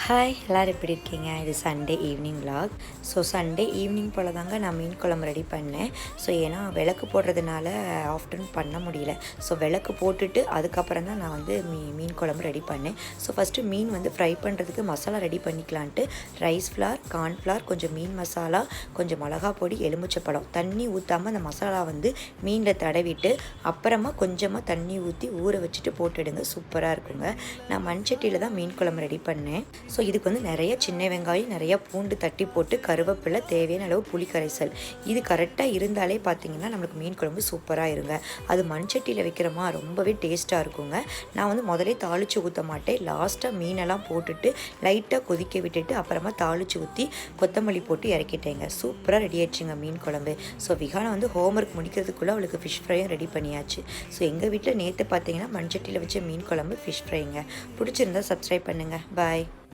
Hi எல்லோரும் எப்படி இருக்கீங்க? இது Sunday evening vlog. So Sunday evening போல் தாங்க நான் மீன் குழம்பு ரெடி பண்ணேன். ஸோ ஏன்னா விளக்கு போடுறதுனால ஆஃப்டர்நூன் பண்ண முடியல. ஸோ விளக்கு போட்டுட்டு அதுக்கப்புறம் தான் நான் வந்து மீன் குழம்பு ரெடி பண்ணேன். ஸோ ஃபஸ்ட்டு மீன் வந்து ஃப்ரை பண்ணுறதுக்கு மசாலா ரெடி பண்ணிக்கலான்ட்டு ரைஸ் ஃப்ளார், கார்ன்ஃப்ளார், கொஞ்சம் மீன் மசாலா, கொஞ்சம் மிளகா பொடி, எலுமிச்சப்பழம் தண்ணி ஊற்றாமல் அந்த மசாலா வந்து மீனில் தடவிட்டு அப்புறமா கொஞ்சமாக தண்ணி ஊற்றி ஊற வச்சுட்டு போட்டுடுங்க. சூப்பராக இருக்குங்க. நான் மண்சட்டியில் தான் மீன் குழம்பு ரெடி பண்ணேன். ஸோ இதுக்கு வந்து நிறைய சின்ன வெங்காயம், நிறைய பூண்டு தட்டி போட்டு கருவேப்பிலை, தேவையான அளவு புளி கரைசல் இது கரெக்டாக இருந்தாலே பார்த்தீங்கன்னா நம்மளுக்கு மீன் குழம்பு சூப்பராக இருங்க. அது மண்சட்டியில் வைக்கிறோமா ரொம்பவே டேஸ்ட்டாக இருக்குங்க. நான் வந்து முதலே தாளித்து ஊற்ற மாட்டேன். லாஸ்ட்டாக மீனெல்லாம் போட்டுட்டு லைட்டாக கொதிக்க விட்டுட்டு அப்புறமா தாளித்து ஊற்றி கொத்தமல்லி போட்டு இறக்கிட்டேங்க. சூப்பராக ரெடி ஆயிடுச்சுங்க மீன் குழம்பு. ஸோ விகானா வந்து ஹோம்ஒர்க் முடிக்கிறதுக்குள்ளே அவளுக்கு ஃபிஷ் ஃப்ரையும் ரெடி பண்ணியாச்சு. ஸோ எங்கள் வீட்டில் நேற்று பார்த்தீங்கன்னா மண்சட்டியில் வச்ச மீன் குழம்பு, ஃபிஷ் ஃப்ரைங்க. பிடிச்சிருந்தா சப்ஸ்கிரைப் பண்ணுங்கள். பாய்.